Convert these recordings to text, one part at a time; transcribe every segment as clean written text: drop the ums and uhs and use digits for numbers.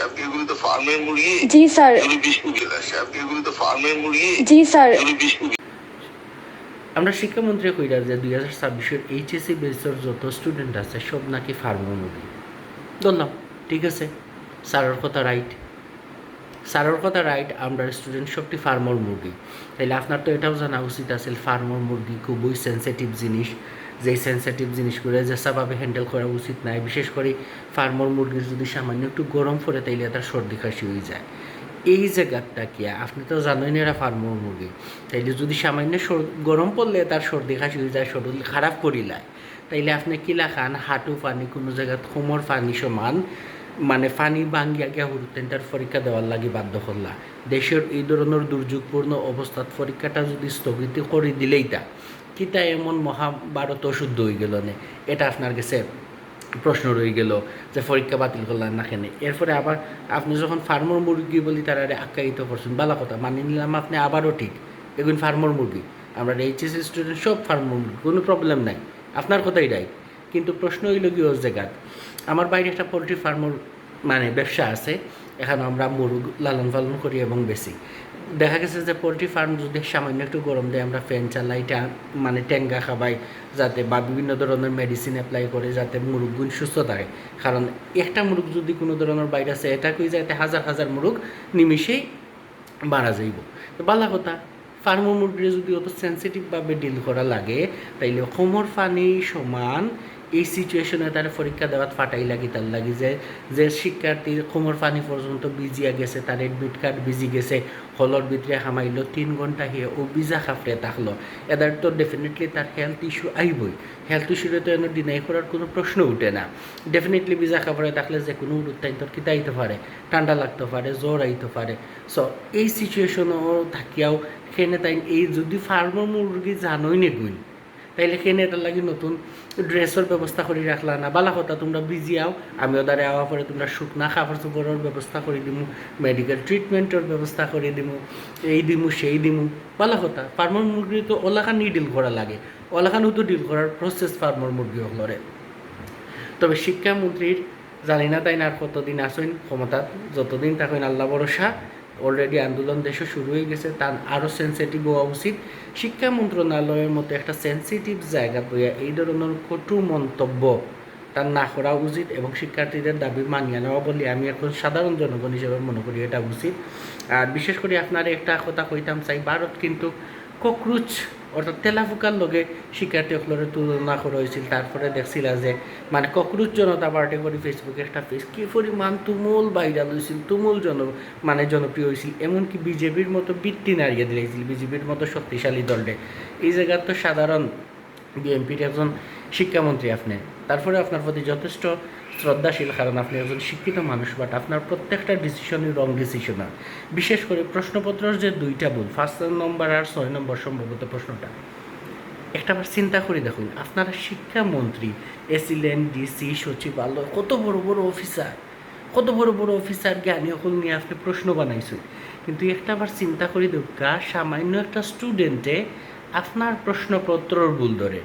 আপনি এগুলো তো ফার্মের মুরগি। জি স্যার। এগুলো বিস্কুট আপনি এগুলো তো ফার্মের মুরগি। জি স্যার। এগুলো বিস্কুট। আমরা শিক্ষামন্ত্রী কইরা যে 2026-এর এইচএসসি বেসের যত স্টুডেন্ট আছে সব নাকি ফার্মের মুরগি ধরলাম, ঠিক আছে, স্যারের কথা রাইট, স্যারের কথা রাইট, আমরা স্টুডেন্ট সবটি ফার্মর মুরগি। তাইলে আপনার তো এটাও জানা উচিত আছে ফার্মর মুরগি খুবই সেন্সিটিভ জিনিস, যেই সেন্সিটিভ জিনিসগুলো যেভাবে হ্যান্ডেল করা উচিত নয়। বিশেষ করে ফার্মর মুরগির যদি সামান্য একটু গরম পড়ে তাইলে তার সর্দি কাশি হয়ে যায়। এই জায়গাটা কি আপনি তো জানেন এরা ফার্মর মুরগি, তাইলে যদি সামান্য গরম পড়লে তার সর্দি কাশি হয়ে যায়, শরীর খারাপ করিলায়, তাইলে আপনি কিলা খান হাঁটু পানি কোনো জায়গায় কোমর পানি সমান মানে পানি ভাঙ্গিয়া গিয়া হুরুতেনটার পরীক্ষা দেওয়ার লাগি বাধ্য করলা। দেশের এই ধরনের দুর্যোগপূর্ণ অবস্থাত পরীক্ষাটা যদি স্থগিত করে দিলেই তা কিতা এমন মহাভারত অশুদ্ধ হয়ে গেল না, এটা আপনার কাছে প্রশ্ন রয়ে গেল যে পরীক্ষা বাতিল করলেন না কেন। এরপরে আবার আপনি যখন ফার্মর মুরগি বলি তারা আখ্যায়িত করছেন, ভালো কথা মানি নিলাম, আপনি আবারও ঠিক এগুলো ফার্মর মুরগি, আমরা এইচএসসি স্টুডেন্ট সব ফার্মর মুরগি, কোনো প্রবলেম নাই, আপনার কথাই রাইট। কিন্তু প্রশ্ন হইল কি ওর জায়গা, আমার বাইরে একটা পোলট্রি ফার্মর মানে ব্যবসা আছে, এখানে আমরা মুরগ লালন পালন করি এবং বেশি দেখা গেছে যে পোলট্রি ফার্ম যদি সামান্য একটু গরম দেয় আমরা ফ্যান চালাই, মানে ট্যাঙ্গা খাবাই যাতে, বা বিভিন্ন ধরনের মেডিসিন অ্যাপ্লাই করে যাতে মুরগগুণ সুস্থ থাকে। কারণ একটা মুরগ যদি কোনো ধরনের ভাইরাস এটা কই যাতে হাজার হাজার মুরগ নিমিষেই মারা যাইব। তো ভালো কথা, ফার্মর মুরগির যদি অত সেন্সিটিভভাবে ডিল করা লাগে তাইলে কোমর পানি সমান এই সিচুয়েশনে তার পরীক্ষা দেওয়াত ফাটাই লাগি তার লাগি যে শিক্ষার্থীর কোমর পানি পর্যন্ত ভিজিয়া গেছে, তার এডমিট কার্ড ভিজি গেছে, হলর ভিতরে হামাইল 3 ঘন্টা হিয়ে ও ভিজা খাফরে থাকলো, এদের তো ডেফিনেটলি তার হেলথ ইস্যু আইবই। হেলথ ইস্যুরে তো এনে ডিনাই করার কোনো প্রশ্ন উঠে না। ডেফিনেটলি ভিজা খাফরে থাকলে যে কোনো উত্তাইন্তর কিতা আইতে পারে, ঠান্ডা লাগতে পারে, জ্বর আইতে পারে। সো এই সিচুয়েশনও থাকিয়াও সেখানে তাই এই যদি ফার্মর মুরগি জানোই নে গুণ তাইলে সেখানে এটার লাগে নতুন ড্রেসের ব্যবস্থা করে রাখলা না, বালা কথা তোমরা বিজি আও, আমি ওদারে আওয়া পরে তোমরা শুকনা খাবার চোপড়ের ব্যবস্থা করে দিমু, মেডিকেল ট্রিটমেন্টের ব্যবস্থা করে দিমু, এই দিমু সেই দিমু, বালা কথা। ফার্মর মুরগি তো ওলাখানি ডিল করা লাগে, ওলাখানিও তো ডিল করার প্রসেস ফার্মর মুরগি হলরে। তবে শিক্ষামন্ত্রীর জানি না তাই না আর কতদিন আসেন ক্ষমতা, যতদিন থাকেন আল্লাহ ভরসা, অলরেডি আন্দোলন দেশে শুরু হয়ে গেছে, তার আরও সেন্সিটিভ হওয়া উচিত। শিক্ষা মন্ত্রণালয়ের মতো একটা সেন্সিটিভ জায়গা বইয়া এই ধরনের কটু মন্তব্য তার না করা উচিত এবং শিক্ষার্থীদের দাবি মানিয়ে নেওয়া বলে আমি এখন সাধারণ জনগণ হিসেবে মনে করি এটা উচিত। আর বিশেষ করে আপনার একটা কথা কইতাম চাই, ভারত কিন্তু ককরোচ অর্থাৎ তেলাফুকার লগে শিক্ষার্থীসকলের তুলনা করা হয়েছিল। তারপরে দেখছিল যে মানে ককরোচ জনতা পার্টি করে ফেসবুকে একটা পেজ কী পরিমাণ তুমুল ভাইরাল হয়েছিল, তুমুল জনপ্রিয় হয়েছিল, এমনকি বিজেপির মতো বৃত্তি নাড়িয়ে দিয়েছিল, বিজেপির মতো শক্তিশালী দলটে। এই জায়গার তো সাধারণ বিএনপির একজন শিক্ষামন্ত্রী আপনি, তারপরে আপনার প্রতি যথেষ্ট শ্রদ্ধাশীল, কারণ আপনি একজন শিক্ষিত মানুষ, বাট আপনার প্রত্যেকটা ডিসিশনই রং ডিসিশন। বিশেষ করে প্রশ্নপত্রের যে 2টা ভুল, 1 নম্বর আর 6 নম্বর সম্ভবত প্রশ্নটা, একটাবার চিন্তা করে দেখুন, আপনারা শিক্ষামন্ত্রী এসিলেন, ডিসি, সচিবালয়, কত বড় বড় অফিসার জ্ঞানী হল নিয়ে আপনি প্রশ্ন বানাইছেন, কিন্তু একটাবার চিন্তা করে দেখা সামান্য একটা স্টুডেন্টে আপনার প্রশ্নপত্রর ভুল ধরে,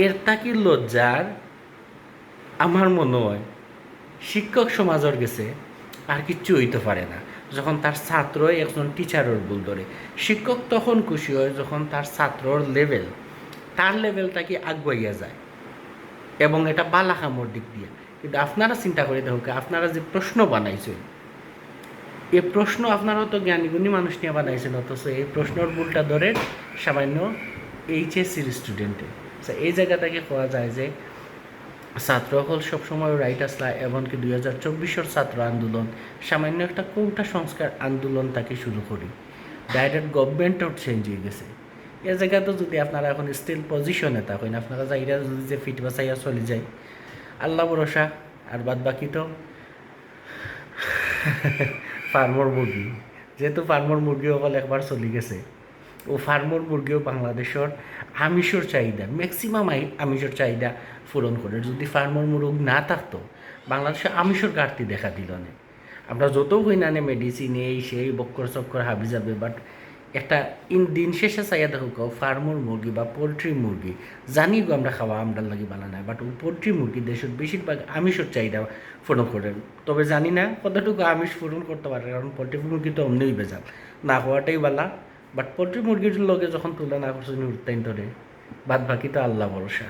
এর তাকি লজ্জার আমার মনে হয় শিক্ষক সমাজের গেছে আর কিচ্ছু হইতে পারে না। যখন তার ছাত্রই একজন টিচারের ভুল ধরে, শিক্ষক তখন খুশি হয় যখন তার ছাত্রর লেভেলটাকে আগুয়াইয়া যায় এবং এটা বালাখামোর দিক দিয়ে। কিন্তু আপনারা চিন্তা করে দেখুন, আপনারা যে প্রশ্ন বানাইছেন, এই প্রশ্ন আপনারা তো জ্ঞানীগুণী মানুষ নিয়ে বানাইছেন, অথচ এই প্রশ্নের ভুলটা ধরে সামান্য এইচএসসির স্টুডেন্টে। এই জায়গাটাকে পাওয়া যায় যে ছাত্রসকল সবসময় রাইট আসলা, এমনকি 2024-এর ছাত্র আন্দোলন সামান্য একটা কোটা সংস্কার আন্দোলন তাকে শুরু করি, ডাইরেক্ট গভর্নমেন্টও চেঞ্জ হয়ে গেছে। এ জায়গাতে যদি আপনারা এখন স্টিল পজিশনে থাকেন, আপনারা যাইরা যদি যে ফিট বাসাইয়া চলে যায়, আল্লাহ ভরসা, আর বাদ বাকি তো ফার্মর মুরগি, যেহেতু ফার্মর মুরগি সকল একবার চলে গেছে, ও ফার্মর মুরগিও বাংলাদেশের আমিষের চাহিদা, ম্যাক্সিমাম আমিষের চাহিদা পূরণ করে। যদি ফার্মর মুরগ না থাকতো বাংলাদেশে আমিষের ঘাটতি দেখা দিল না। আমরা যত হই না মেডিসিন এই সেই বক্কর চক্কর হাবি যাবে, বাট একটা দিন শেষে চাইয়া দেখো কেউ ফার্মর মুরগি বা পোলট্রি মুরগি জানি গো আমরা খাওয়া আমরার লাগি বানানো বাট ওই পোলট্রি মুরগি দেশের বেশিরভাগ আমিষের চাহিদা পূরণ করেন তবে জানি না কতটুকু আমিষ পূরণ করতে পারে কারণ পোলট্রি মুরগি তো অমনিই বেজাল না হওয়াটাই বালা বাট পোলট্রি মুরগির লগে যখন তুলনা না করছেন উঠতেন ধরে বাদ বাকি তো আল্লাহ ভরসা।